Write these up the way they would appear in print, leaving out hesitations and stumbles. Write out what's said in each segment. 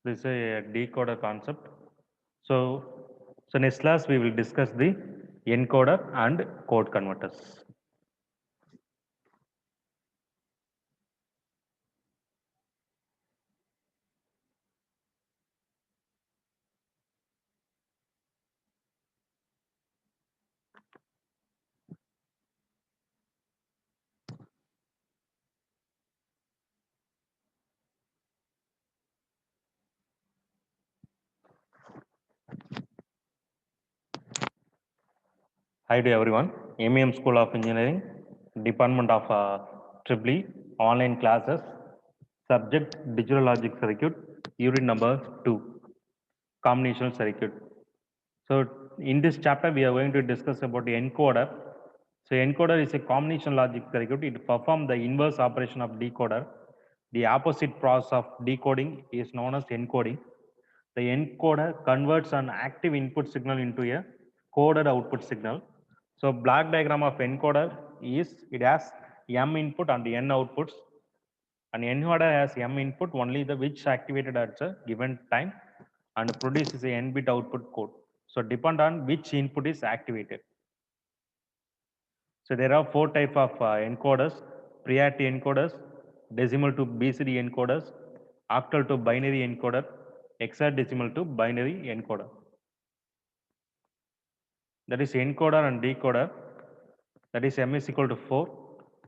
This is a decoder concept. So next class we will discuss the encoder and code converters. Hi to everyone. MEM School of Engineering, Department of EEE, online classes, subject Digital Logic Circuit, unit number 2, combinational circuit. So in this chapter, we are going to discuss about the encoder. So encoder is a combination logic circuit. It performs the inverse operation of decoder. The opposite process of decoding is known as encoding. The encoder converts an active input signal into a coded output signal. So block diagram of encoder is it has M input and N outputs. An encoder has M input only the which activated at a given time and produces a N bit output code. So depend on which input is activated. So there are four type of encoders: priority encoders, decimal to BCD encoders, octal to binary encoder, hexadecimal to binary encoder. That is encoder and decoder. That is M is equal to 4,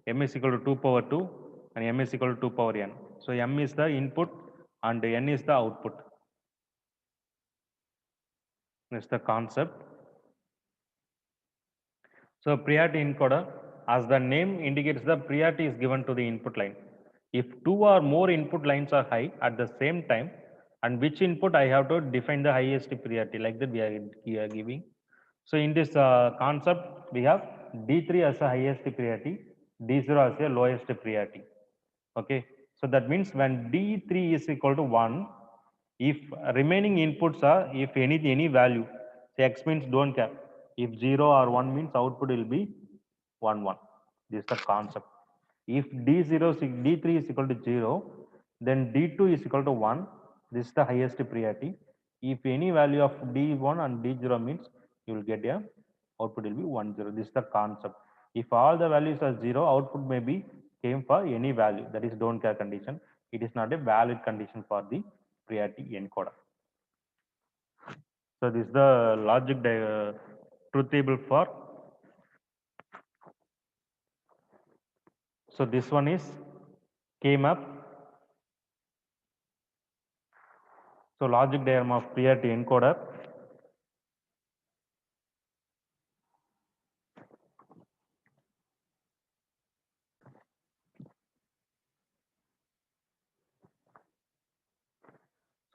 M is equal to 2 power 2, and M is equal to 2 power n. So M is the input and N is the output. That's the concept. So priority encoder, as the name indicates, the priority is given to the input line. If two or more input lines are high at the same time, and which input I have to define the highest priority, like that we are giving. So in this concept, we have D3 as a highest priority, D0 as a lowest priority. Okay, so that means when D3 is equal to 1, if remaining inputs are, if any value, say X means don't care. If 0 or 1 means output will be 1, 1. This is the concept. If D0, D3 is equal to 0, then D2 is equal to 1. This is the highest priority. If any value of D1 and D0 means you will get a output will be 1, 0. This is the concept. If all the values are 0, output may be came for any value. That is don't care condition. It is not a valid condition for the priority encoder. So this is the logic truth table for. So this one is came up. So logic diagram of priority encoder.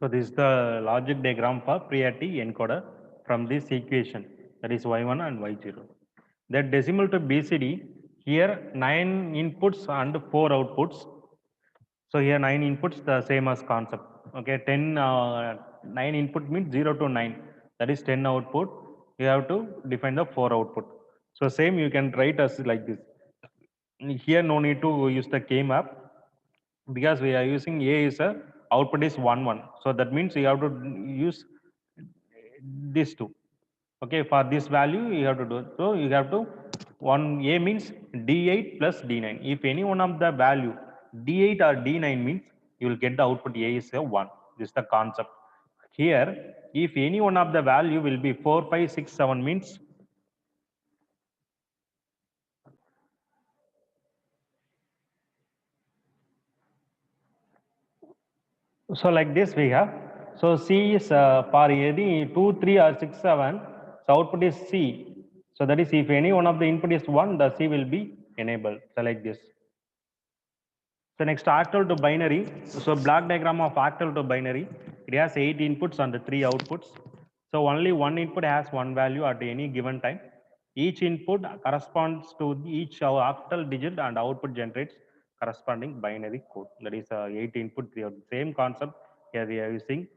So this is the logic diagram for priority encoder from this equation, that is y1 and y0. That decimal to BCD, here 9 inputs and 4 outputs. So here 9 inputs, the same as concept. Okay, 9 input means 0 to 9. That is 10 output. You have to define the 4 output. So same you can write as like this. Here no need to use the K map because we are using A is a output is 1 1. So that means you have to use these two. Okay, for this value you have to do. So you have to one A means D8 plus D9. If any one of the value D8 or D9 means you will get the output A is a 1. This is the concept. Here, if any one of the value will be 4, 5, 6, 7 means so like this we have. So C is for any 2, 3 or 6, 7. So output is C. So that is if any one of the input is 1, the C will be enabled. So like this. So next octal to binary. So block diagram of octal to binary. It has 8 inputs and 3 outputs. So only one input has one value at any given time. Each input corresponds to each octal digit and output generates corresponding binary code. That is 8 input, 3 output. Same concept here we are using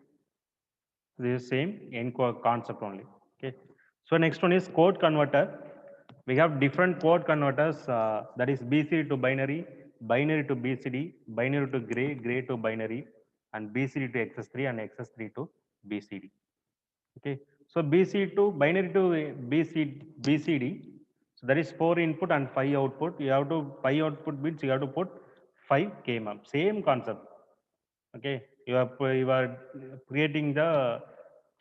the same concept only. Okay. So next one is code converter. We have different code converters, that is BCD to binary, binary to BCD, binary to gray, gray to binary, and BCD to XS3 and XS3 to BCD. Okay, so BCD to binary to BCD. So that is 4 input and 5 output. You have to 5 output bits. You have to put 5 kmap. Same concept. Okay, you are creating the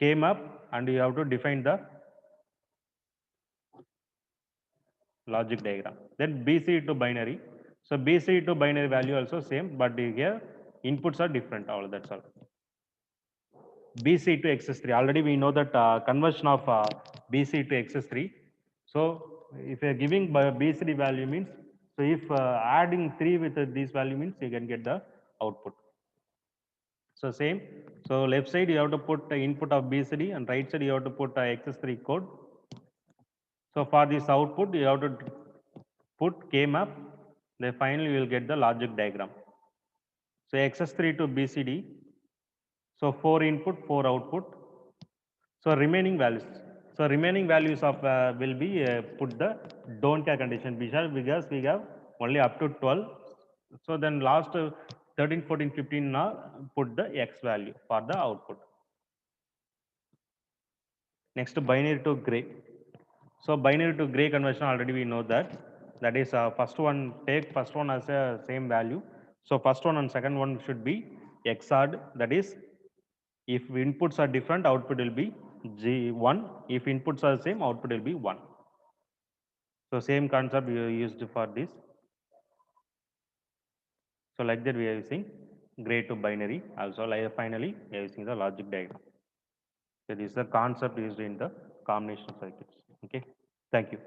kmap and you have to define the logic diagram. Then BCD to binary. So BCD to binary value also same, but here inputs are different. All that's all. BC to XS3. Already we know that conversion of BC to XS3. So if you are giving BCD value means, so if adding 3 with this value means you can get the output. So same. So left side you have to put the input of BCD and right side you have to put XS3 code. So for this output you have to put kmap. Then finally you will get the logic diagram. So XS3 to BCD. So 4 input, 4 output. So remaining values. So remaining values of will be put the don't care condition because we have only up to 12. So then last 13, 14, 15 now put the X value for the output. Next binary to gray. So binary to gray conversion already we know that. That is first one take first one as a same value. So first one and second one should be XORed. That is if inputs are different, output will be G1. If inputs are the same, output will be 1. So same concept we used for this. So like that we are using gray to binary. Also like finally we are using the logic diagram. So this is the concept used in the combination circuits. Okay. Thank you.